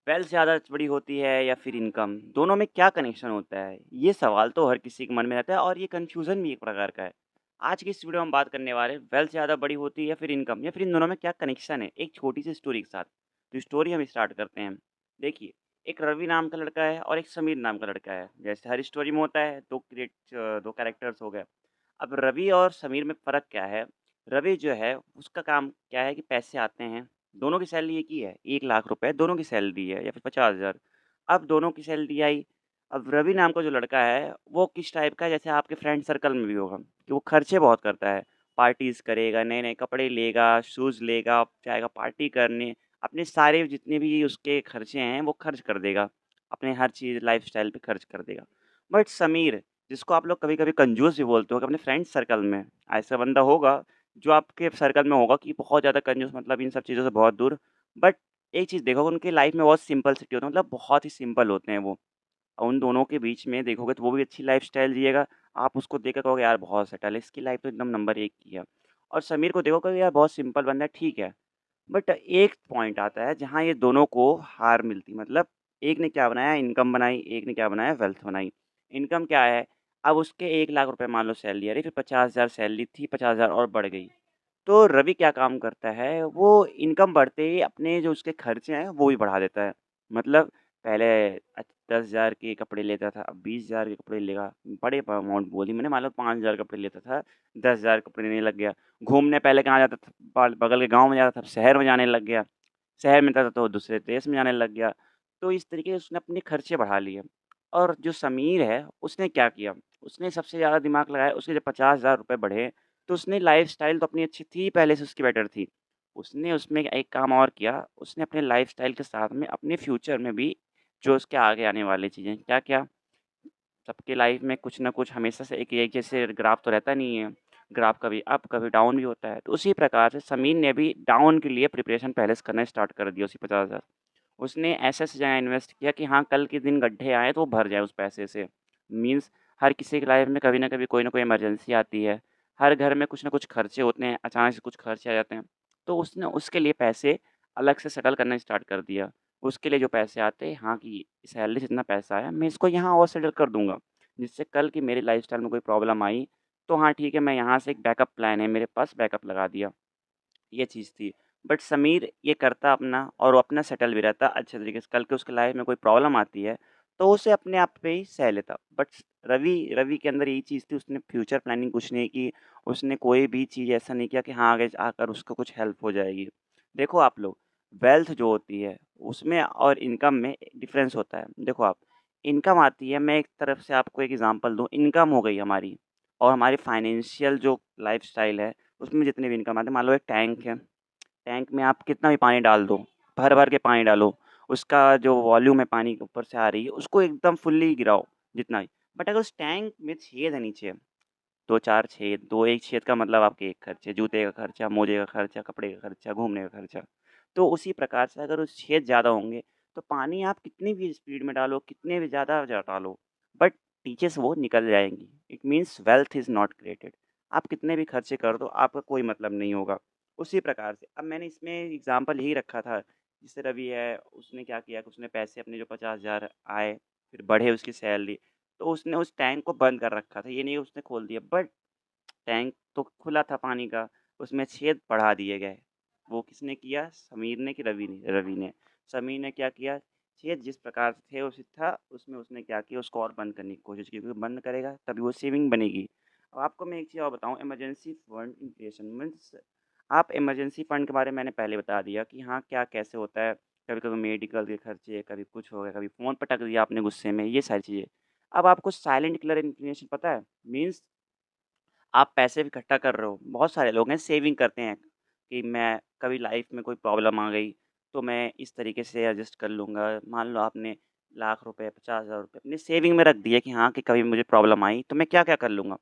Wealth ज़्यादा बड़ी होती है या फिर इनकम? दोनों में क्या कनेक्शन होता है? ये सवाल तो हर किसी के मन में रहता है और ये कन्फ्यूज़न भी एक प्रकार का है। आज की इस वीडियो में हम बात करने वाले हैं वेल्थ ज़्यादा बड़ी होती है या फिर इनकम या फिर इन दोनों में क्या कनेक्शन है? एक छोटी-सी स्टोरी के साथ। तो स्टोरी हम स्टार्ट करते हैं। देखिए, एक रवि नाम का लड़का है और एक समीर नाम का लड़का है। जैसे हर स्टोरी में होता है 2 कैरेक्टर्स हो गए। अब रवि और समीर में फ़र्क क्या है? रवि जो है उसका काम क्या है कि पैसे आते हैं, दोनों की सैलरी एक ही है, 1 लाख रुपए दोनों की सैलरी है या फिर 50,000। अब दोनों की सैलरी आई, अब रवि नाम का जो लड़का है, वो किस टाइप का है जैसे आपके फ्रेंड सर्कल में भी होगा कि वो खर्चे बहुत करता है। पार्टीज़ करेगा, नए-नए कपड़े लेगा, शूज़ लेगा, जाएगा पार्टी करने, अपने सारे जितने भी उसके खर्चे हैं वो खर्च कर देगा, अपने हर चीज़ लाइफ़स्टाइल पे खर्च कर देगा। बट समीर जिसको आप लोग कभी-कभी कंजूस भी बोलते हो कि अपने फ्रेंड सर्कल में, ऐसा बंदा होगा जो आपके सर्कल में होगा कि बहुत ज़्यादा कंजूस मतलब इन सब चीज़ों से बहुत दूर। बट एक चीज़ देखोगे उनकी लाइफ़ में बहुत सिंपलिसिटी होता है मतलब बहुत ही सिंपल होते हैं वो। उन दोनों के बीच में देखोगे तो वो भी अच्छी लाइफ़स्टाइल जिएगा, आप उसको देख कर कहोगे यार बहुत सेटल है, इसकी लाइफ़ तो एकदम नंबर 1 की है। और समीर को देखोगे यार बहुत सिंपल बंदा है, ठीक है। बट एक पॉइंट आता है जहाँ ये दोनों को हार मिलती मतलब एक ने क्या बनाया इनकम बनाई, एक ने क्या बनाया वेल्थ बनाई। इनकम क्या है, अब उसके 1 लाख रुपए मान लो सैलरी आ रही, फिर 50,000 सैलरी थी, 50,000 और बढ़ गई। तो रवि क्या काम करता है, वो इनकम बढ़ते ही अपने जो उसके खर्चे हैं, वो भी बढ़ा देता है। मतलब पहले 10,000 के कपड़े लेता था, अब 20,000 के कपड़े लेगा। बड़े अमाउंट बोली मैंने, मान लो 5,000 कपड़े लेता था, 10,000 कपड़े लेने लग गया। घूमने पहले कहाँ जाता था, बगल के गाँव में जाता था, अब शहर में जाने लग गया। शहर में था तो दूसरे देश में जाने लग गया। तो इस तरीके से उसने अपने खर्चे बढ़ा लिए। और जो समीर है, उसने क्या किया, उसने सबसे ज़्यादा दिमाग लगाया, उसके जब 50,000 रुपए बढ़े तो उसने लाइफ़स्टाइल तो अपनी अच्छी थी, पहले से उसकी बेटर थी। उसने उसमें एक काम और किया, उसने अपने लाइफ़स्टाइल के साथ में अपने फ्यूचर में भी जो उसके आगे आने वाली चीज़ें क्या किया, सबके लाइफ़ में कुछ न कुछ हमेशा से एक जैसे ग्राफ तो रहता नहीं है। ग्राफ कभी अप, कभी डाउन भी होता है। तो उसी प्रकार से समीर ने भी डाउन के लिए प्रिपरेशन पहले से करना स्टार्ट कर दिया उसी 50,000। उसने ऐसे-ऐसे जगह इन्वेस्ट किया कि हाँ, कल के दिन गड्ढे आएँ तो वो भर जाए उस पैसे से। मीन्स हर किसी की लाइफ़ में कभी न कभी कोई न कोई इमरजेंसी आती है। हर घर में कुछ न कुछ खर्चे होते हैं, अचानक से कुछ खर्चे आ जाते हैं। तो उसने उसके लिए पैसे अलग से सेटल करना स्टार्ट कर दिया। उसके लिए जो पैसे आते हैं, हाँ, कि सैलरी से इतना पैसा आया, मैं इसको यहाँ और सेटल कर दूँगा। जिससे कल की मेरी लाइफ़स्टाइल में कोई प्रॉब्लम आई, तो हाँ, ठीक है, मैं यहाँ से एक बैकअप प्लान है मेरे पास, बैकअप लगा दिया। ये चीज़ थी। बट समीर ये करता अपना और वो अपना सेटल भी रहता अच्छे तरीके से। कल को उसकी लाइफ़ में कोई प्रॉब्लम आती है, तो उसे अपने आप पे ही सह लेता। बट रवि रवि के अंदर यही चीज़ थी, उसने फ्यूचर प्लानिंग कुछ नहीं की। उसने कोई भी चीज़ ऐसा नहीं किया कि हाँ, आगे आकर उसको कुछ हेल्प हो जाएगी। देखो आप लोग, वेल्थ जो होती है, उसमें और इनकम में डिफ़रेंस होता है। देखो आप, इनकम आती है, मैं एक तरफ से आपको एक एग्ज़ाम्पल दूँ, इनकम हो गई हमारी और हमारी फाइनेंशियल जो लाइफ़स्टाइल है, उसमें जितने भी इनकम आते हैं, मान लो एक टैंक है। टैंक में आप कितना भी पानी डाल दो, भर-भर के पानी डालो, उसका जो वॉल्यूम है पानी के ऊपर से आ रही है, उसको एकदम फुल्ली गिराओ, जितना भी। बट अगर उस टैंक में छेद है नीचे, 2-4 छेद, 2-1 छेद का मतलब आपके 1 खर्चे, जूते का खर्चा, मोजे का खर्चा, कपड़े का खर्चा, घूमने का खर्चा। तो उसी प्रकार से अगर उस छेद ज़्यादा होंगे, तो पानी आप कितनी भी स्पीड में डालो, कितने भी ज़्यादा डालो, बट नीचे से वो निकल जाएँगी। It means wealth is not created. आप कितने भी खर्चे कर दो, आपका कोई मतलब नहीं होगा। उसी प्रकार से अब मैंने इसमें एग्ज़ाम्पल यही रखा था, जैसे रवि है, उसने क्या किया कि उसने पैसे अपने जो 50,000 आए, फिर बढ़े उसकी सैलरी, तो उसने उस टैंक को बंद कर रखा था। ये नहीं उसने खोल दिया, बट टैंक तो खुला था पानी का, उसमें छेद बढ़ा दिए गए। वो किसने किया? समीर ने कि रवि ने? रवि ने। समीर ने क्या किया? छेद जिस प्रकार से थे उचित था, उसमें उसने क्या किया? उसको और बंद करने की कोशिश की, क्योंकि बंद करेगा तभी वो सेविंग बनेगी। अब आपको मैं एक चीज़ और बताऊँ, इमरजेंसी फंड क्रिएशन मीन्स आप इमरजेंसी फंड के बारे में मैंने पहले बता दिया कि हाँ, क्या कैसे होता है। कभी-कभी मेडिकल के खर्चे, कभी कुछ हो गया, कभी फ़ोन पटक दिया आपने गुस्से में, ये सारी चीज़ें। अब आपको साइलेंट किलर इन्फ्लेशन पता है? मीन्स आप पैसे इकट्ठा कर रहे हो। बहुत सारे लोग हैं सेविंग करते हैं कि मैं कभी लाइफ में कोई प्रॉब्लम आ गई तो मैं इस तरीके से एडजस्ट कर लूँगा। मान लो आपने लाख रुपए, 50,000 रुपए अपनी सेविंग में रख दिए कि हाँ, कि कभी मुझे प्रॉब्लम आई तो मैं क्या-क्या कर लूँगा।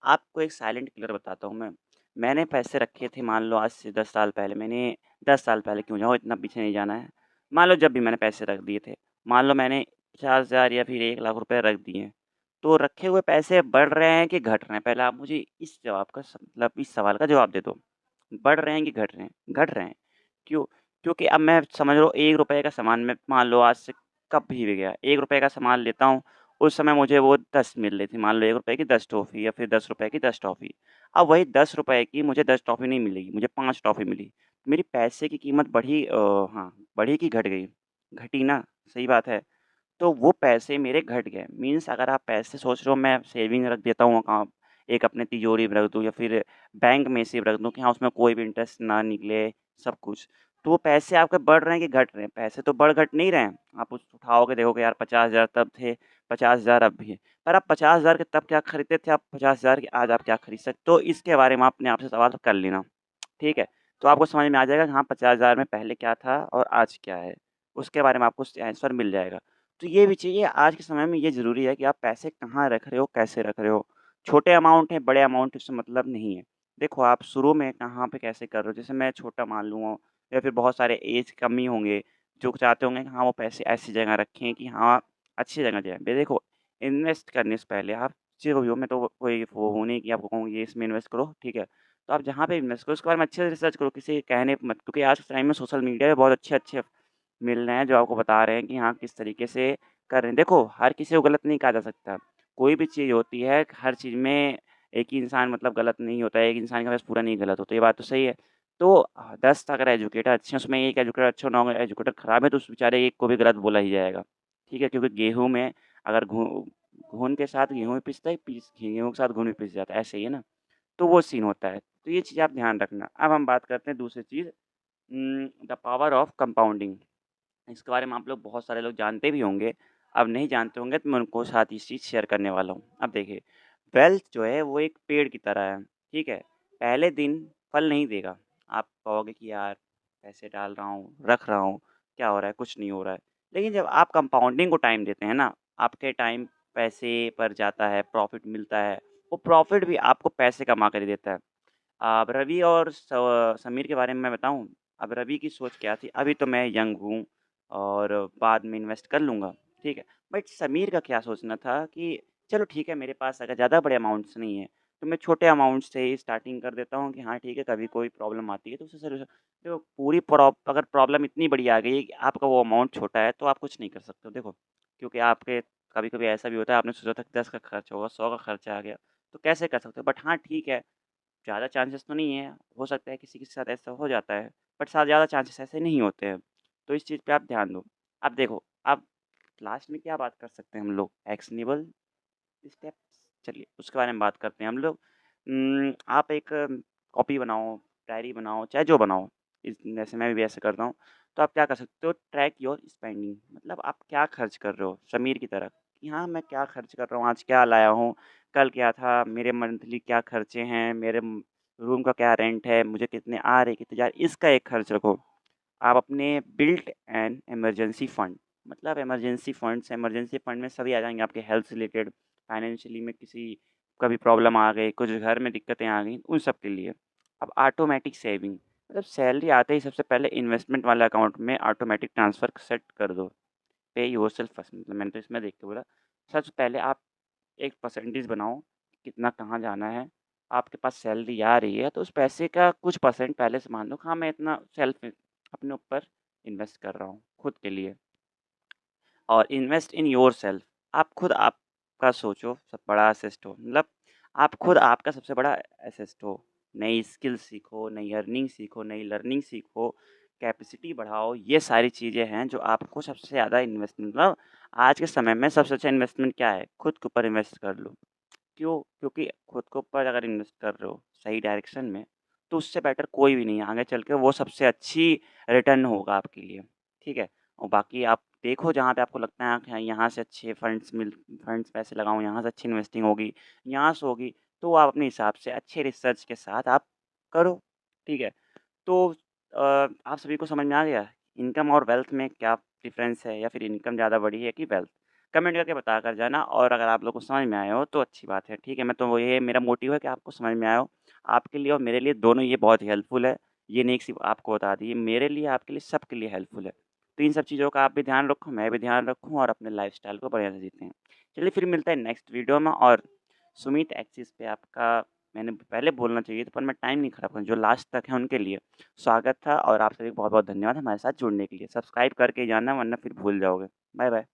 आपको एक साइलेंट किलर बताता हूँ मैं। मैंने पैसे रखे थे मान लो आज से 10 साल पहले, मैंने 10 साल पहले क्यों जाऊँ, इतना पीछे नहीं जाना है। मान लो जब भी मैंने पैसे रख दिए थे, मान लो मैंने 50,000 या फिर 1 लाख रुपए रख दिए। तो रखे हुए पैसे बढ़ रहे हैं कि घट रहे हैं? पहले आप मुझे इस जवाब का मतलब इस सवाल का जवाब दे दो। बढ़ रहे हैं कि घट रहे हैं? घट रहे हैं। क्यों? क्योंकि अब मैं समझ लो ₹1 का सामान मैं मान लो आज से कब भी गया, ₹1 का सामान लेता हूँ, उस समय मुझे वो 10 मिल रही थी, मान लो ₹1 की 10 टॉफ़ी या फिर ₹10 की 10 टॉफ़ी। अब वही ₹10 की मुझे 10 टॉफ़ी नहीं मिलेगी, मुझे 5 टॉफ़ी मिली। मेरी पैसे की कीमत बढ़ी हाँ, बढ़ी कि घट गई? घटी ना, सही बात है। तो वो पैसे मेरे घट गए। मीन्स अगर आप पैसे सोच रहे हो मैं सेविंग रख देता हूँ एक अपने तिजोरी में रख दूँ या फिर बैंक में से रख दूँ कि हाँ, उसमें कोई भी इंटरेस्ट ना निकले, सब कुछ। तो वो पैसे आपके बढ़ रहे हैं कि घट रहे हैं? पैसे तो बढ़-घट नहीं रहे हैं। आप उठाओगे देखोगे यार 50,000 तब थे, 50,000 अब भी है। पर आप 50,000 के तब क्या खरीदते थे, आप 50,000 के आज आप क्या खरीद सकते हो? तो इसके बारे में अपने आप से सवाल कर लेना, ठीक है? तो आपको समझ में आ जाएगा कि हाँ, 50,000 में पहले क्या था और आज क्या है। उसके बारे में आपको आंसर मिल जाएगा। तो ये भी चाहिए आज के समय में ये ज़रूरी है कि आप पैसे कहाँ रख रहे हो, कैसे रख रहे हो। छोटे अमाउंट हैं, बड़े अमाउंट इससे मतलब नहीं है। देखो आप शुरू में कहाँ पे कैसे कर रहे हो, जैसे मैं छोटा मान लूँ या फिर बहुत सारे एज कम ही होंगे, जो चाहते होंगे कि हाँ, वो पैसे ऐसी जगह रखें कि हाँ, अच्छी जगह जाएँ। भई देखो, इन्वेस्ट करने से पहले आप जो भी हो मैं तो कोई वो हूँ नहीं कि आपको कहूँ ये इसमें इन्वेस्ट करो, ठीक है। तो आप जहाँ पे इन्वेस्ट करो उसके बारे में अच्छे से रिसर्च करो, किसी के कहने पे मत, क्योंकि आज के टाइम में सोशल मीडिया पे बहुत अच्छे-अच्छे मिल रहे हैं जो आपको बता रहे हैं कि हाँ, किस तरीके से कर रहे हैं। देखो, हर किसी को गलत नहीं कहा जा सकता। कोई भी चीज़ होती है, हर चीज़ में एक ही इंसान मतलब गलत नहीं होता है, एक इंसान का बस पूरा नहीं गलत होता, ये बात तो सही है। तो 10 अगर एजुकेटर अच्छे हैं, उसमें एक एजुकेटर अच्छा 9 एजुकेटर खराब है, तो उस बेचारे एक को भी गलत बोला ही जाएगा। ठीक है? क्योंकि गेहूँ में अगर घुन के साथ गेहूँ भी पिसता है, गेहूँ के साथ घुन भी पिस जाता है, ऐसे ही है ना? तो वो सीन होता है। तो ये चीज़ आप ध्यान रखना। अब हम बात करते हैं दूसरी चीज़, द पावर ऑफ कंपाउंडिंग। इसके बारे में आप लोग बहुत सारे लोग जानते भी होंगे। अब नहीं जानते होंगे तो मैं उनको साथ ये चीज़ शेयर करने वाला हूँ। अब देखिए, वेल्थ जो है वो एक पेड़ की तरह है, ठीक है? पहले दिन फल नहीं देगा। आप कहोगे कि यार पैसे डाल रहा हूँ, रख रहा हूँ, क्या हो रहा है? कुछ नहीं हो रहा है। लेकिन जब आप कंपाउंडिंग को टाइम देते हैं ना, आपके टाइम पैसे पर जाता है, प्रॉफ़िट मिलता है, वो प्रॉफ़िट भी आपको पैसे कमा कर देता है। अब रवि और समीर के बारे में मैं बताऊँ? अब रवि की सोच क्या थी, अभी तो मैं यंग हूँ और बाद में इन्वेस्ट कर लूँगा, ठीक है। बट समीर का क्या सोचना था कि चलो ठीक है, मेरे पास अगर ज़्यादा बड़े अमाउंट्स नहीं है, तो मैं छोटे अमाउंट से ही स्टार्टिंग कर देता हूँ कि हाँ ठीक है, कभी कोई प्रॉब्लम आती है तो उससे सॉल्यूशन। देखो पूरी अगर प्रॉब्लम इतनी बड़ी आ गई है कि आपका वो अमाउंट छोटा है, तो आप कुछ नहीं कर सकते हो देखो। क्योंकि आपके कभी-कभी ऐसा भी होता है, आपने सोचा था कि 10 का खर्च होगा, 100 का खर्चा आ गया, तो कैसे कर सकते हो? बट हाँ ठीक है, ज़्यादा चांसेस तो नहीं है, हो सकता है किसी के साथ ऐसा हो जाता है, बट ज़्यादा चांसेस ऐसे नहीं होते हैं। तो इस चीज़ पे आप ध्यान दो। अब देखो, अब लास्ट में क्या बात कर सकते हैं हम लोग? एक्शनेबल स्टेप्स, चलिए उसके बारे में बात करते हैं हम लोग। आप एक कॉपी बनाओ, डायरी बनाओ, चाहे जो बनाओ, जैसे मैं भी ऐसे करता हूँ। तो आप क्या कर सकते हो, ट्रैक योर स्पेंडिंग, मतलब आप क्या खर्च कर रहे हो समीर की तरह, कि हाँ, मैं क्या खर्च कर रहा हूँ, आज क्या लाया हूँ, कल क्या था, मेरे मंथली क्या खर्चे हैं, मेरे रूम का क्या रेंट है, मुझे कितने आ रहे, कितने जा रहे, इसका एक खर्च रखो। आप अपने बिल्ट एन इमरजेंसी फंड, मतलब इमरजेंसी फंड में सभी आ जाएँगे, आपके हेल्थ से रिलेटेड, फाइनेंशियली में किसी कभी प्रॉब्लम आ गई, कुछ घर में दिक्कतें आ गई, उन सब के लिए। अब ऑटोमेटिक सेविंग, मतलब सैलरी आते ही सबसे पहले इन्वेस्टमेंट वाले अकाउंट में ऑटोमेटिक ट्रांसफ़र सेट कर दो। पे योरसेल्फ फर्स्ट, मतलब मैंने तो इसमें देख के बोला, सबसे पहले आप एक परसेंटेज बनाओ, कितना कहाँ जाना है। आपके पास सैलरी आ रही है, तो उस पैसे का कुछ परसेंट पहले से मान लो, हाँ, मैं इतना सेल्फ अपने ऊपर इन्वेस्ट कर रहा हूँ, खुद के लिए। और इन्वेस्ट इन योरसेल्फ, आप खुद आपका सोचो, सब बड़ा असेस्ट हो, मतलब आप खुद आपका सबसे बड़ा एसेस्ट हो। नई स्किल सीखो, नई अर्निंग सीखो, नई लर्निंग सीखो, कैपेसिटी बढ़ाओ, ये सारी चीज़ें हैं जो आपको सबसे ज़्यादा इन्वेस्टमेंट, मतलब आज के समय में सबसे अच्छा इन्वेस्टमेंट क्या है? खुद के ऊपर इन्वेस्ट कर लो। क्यों? क्योंकि खुद के ऊपर अगर इन्वेस्ट कर रहे हो सही डायरेक्शन में, तो उससे बेटर कोई भी नहीं है। आगे चल के वो सबसे अच्छी रिटर्न होगा आपके लिए, ठीक है? और बाकी आप देखो जहाँ पे आपको लगता है कि हाँ, यहाँ से अच्छे फंड्स पैसे लगाऊँ, यहाँ से अच्छी इन्वेस्टिंग होगी, यहाँ से होगी, तो आप अपने हिसाब से अच्छे रिसर्च के साथ आप करो, ठीक है? तो आप सभी को समझ में आ गया इनकम और वेल्थ में क्या डिफरेंस है, या फिर इनकम ज़्यादा बड़ी है कि वेल्थ? कमेंट करके बता कर जाना, और अगर आप लोग को समझ में आया हो तो अच्छी बात है, ठीक है? मैं तो वो ये मेरा मोटिव है कि आपको समझ में आया हो। आपके लिए और मेरे लिए दोनों ये बहुत ही हेल्पफुल है। ये नहीं कि सिर्फ़ आपको बता दी, ये मेरे लिए, आपके लिए, सबके लिए हेल्पफुल है। तो इन सब चीज़ों का आप भी ध्यान रखो, मैं भी ध्यान रखूँ और अपने लाइफ़स्टाइल को बढ़िया से जीते हैं। चलिए फिर मिलते हैं नेक्स्ट वीडियो में, और सुमित एक्सिस पे आपका मैंने पहले बोलना चाहिए था पर मैं टाइम नहीं खराब करूँ, जो लास्ट तक हैं उनके लिए स्वागत था और आप सभी को बहुत-बहुत धन्यवाद हमारे साथ जुड़ने के लिए। सब्सक्राइब करके जाना वरना फिर भूल जाओगे। बाय-बाय।